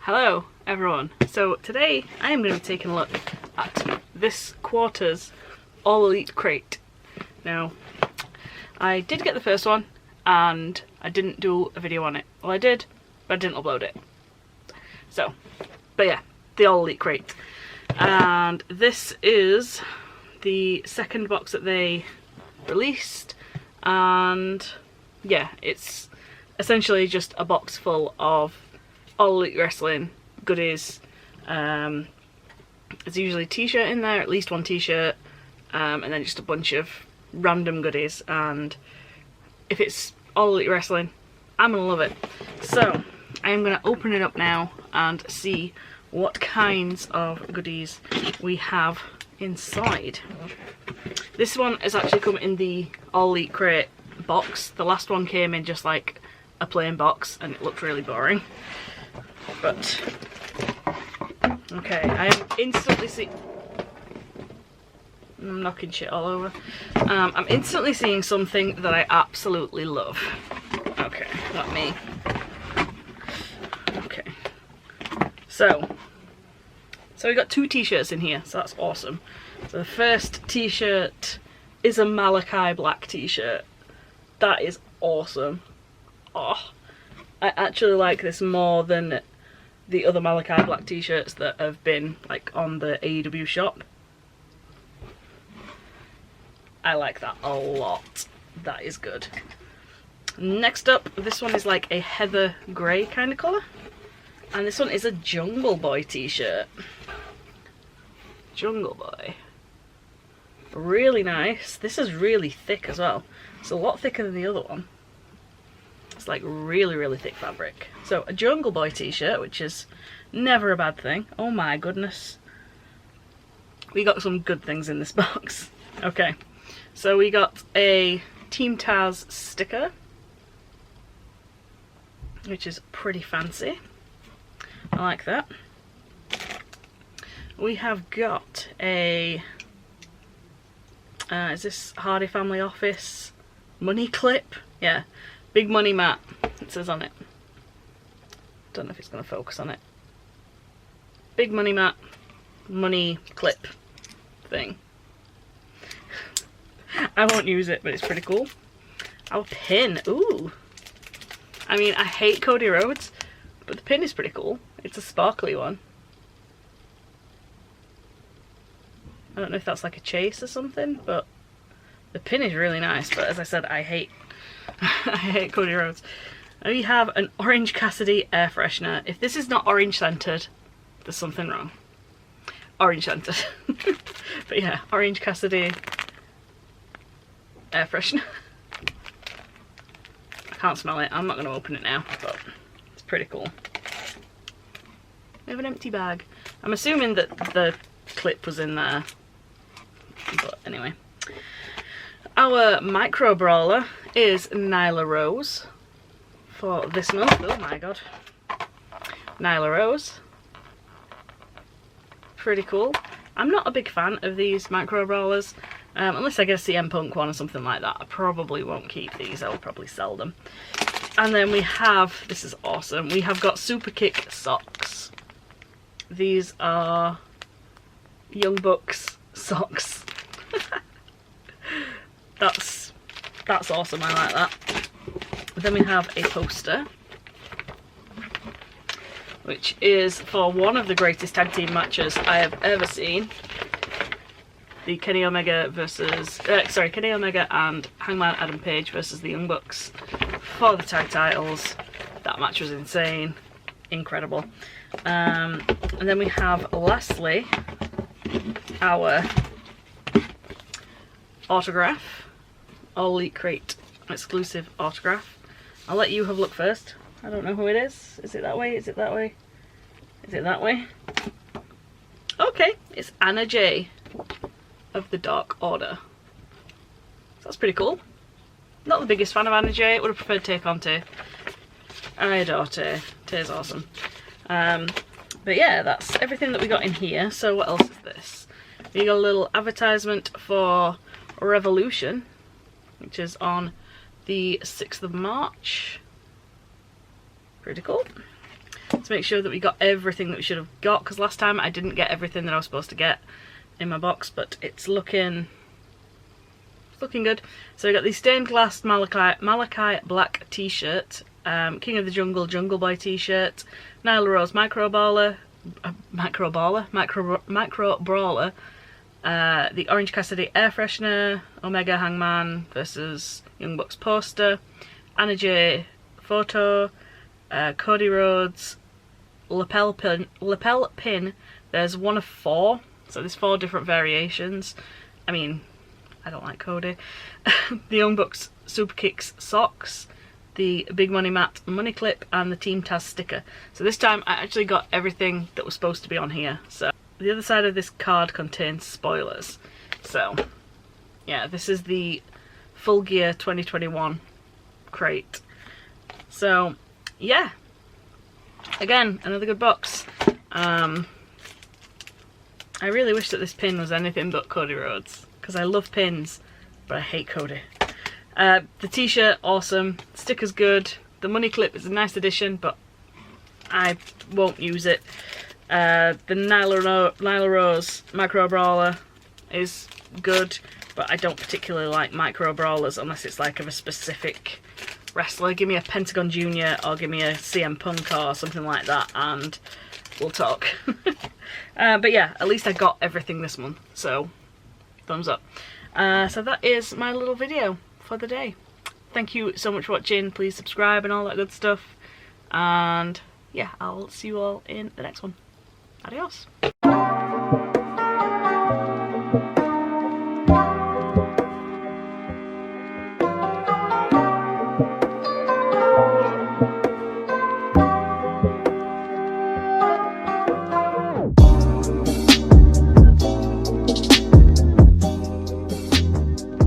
Hello everyone. So today I am going to be taking a look at this quarter's All Elite crate. Now, I did get the first one and I didn't do a video on it. Well, I did, but I didn't upload it. So, but yeah, the All Elite crate. And this is the second box that they released, and yeah, it's essentially just a box full of All Elite Wrestling goodies. There's usually a t-shirt in there, at least one t-shirt, and then just a bunch of random goodies, and if it's All Elite Wrestling, I'm gonna love it. So I am gonna open it up now and see what kinds of goodies we have inside. This one has actually come in the All Elite crate box. The last one came in just like a plain box and it looked really boring. But okay, I am instantly I'm knocking shit all over. I'm instantly seeing something that I absolutely love. Okay, let me. Okay, so we got two t-shirts in here, so that's awesome. So the first t-shirt is a Malachi black t-shirt. That is awesome. Oh, I actually like this more than the other Malachi black t-shirts that have been like on the AEW shop. I like that a lot. That is good. Next up, this one is like a heather grey kind of colour. And this one is a Jungle Boy t-shirt. Jungle Boy. Really nice. This is really thick as well. It's a lot thicker than the other one. It's like really, really thick fabric. So a Jungle Boy t-shirt, which is never a bad thing. Oh my goodness. We got some good things in this box. Okay, so we got a Team Taz sticker, which is pretty fancy. I like that. We have got a, is this Hardy Family Office money clip? Yeah, big money mat, it says on it. Don't know if it's going to focus on it. Big money mat, money clip thing. I won't use it, but it's pretty cool. Our pin, ooh. I mean, I hate Cody Rhodes, but the pin is pretty cool. It's a sparkly one. I don't know if that's like a chase or something, but the pin is really nice. But as I said, I hate I hate Cody Rhodes. We have an Orange Cassidy air freshener. If this is not orange scented, there's something wrong. Orange scented. But yeah, Orange Cassidy air freshener. I can't smell it. I'm not going to open it now, but it's pretty cool. We have an empty bag. I'm assuming that the clip was in there. But anyway. Our micro brawler is Nyla Rose for this month. Oh my god. Nyla Rose. Pretty cool. I'm not a big fan of these micro brawlers. Unless I get a CM Punk one or something like that. I probably won't keep these. I'll probably sell them. And then we have, this is awesome, we have got Super Kick socks. These are Young Bucks socks. That's awesome, I like that. Then we have a poster, which is for one of the greatest tag team matches I have ever seen. The Kenny Omega versus, Kenny Omega and Hangman Adam Page versus the Young Bucks for the tag titles. That match was insane, incredible. And then we have, lastly, our autograph, All Elite crate exclusive autograph. I'll let you have a look first. I don't know who it is. Is it that way? Is it that way? Is it that way? Okay, it's Anna Jay of the Dark Order. So that's pretty cool. Not the biggest fan of Anna Jay. Would have preferred Tay Conti. I adore Tay. Tay's awesome. But yeah, that's everything that we got in here. So what else is this? We got a little advertisement for Revolution, which is on the 6th of March. Pretty cool. to make sure that we got everything that we should have got, because last time I didn't get everything that I was supposed to get in my box, but it's looking good. So we got the stained glass Malachi black t-shirt, King of the Jungle Jungle Boy t-shirt, Nyla Rose micro brawler, the Orange Cassidy air freshener, Omega Hangman versus Young Bucks poster, Anna Jay photo, Cody Rhodes lapel pin. There's one of 4, so there's 4 different variations. I mean, I don't like Cody. The Young Bucks Super Kicks socks, the Big Money Matt money clip, and the Team Taz sticker. So this time I actually got everything that was supposed to be on here. So the other side of this card contains spoilers. So yeah, this is the Full Gear 2021 crate. So yeah, again, another good box. I really wish that this pin was anything but Cody Rhodes, because I love pins, but I hate Cody. The t-shirt, awesome. Sticker's good. The money clip is a nice addition, but I won't use it. The Nyla Rose micro brawler is good, but I don't particularly like micro brawlers unless it's like of a specific wrestler. Give me a Pentagon Jr. or give me a CM Punk or something like that and we'll talk. But yeah, at least I got everything this month, so thumbs up. So that is my little video for the day. Thank you so much for watching. Please subscribe and all that good stuff. And yeah, I'll see you all in the next one. Adios.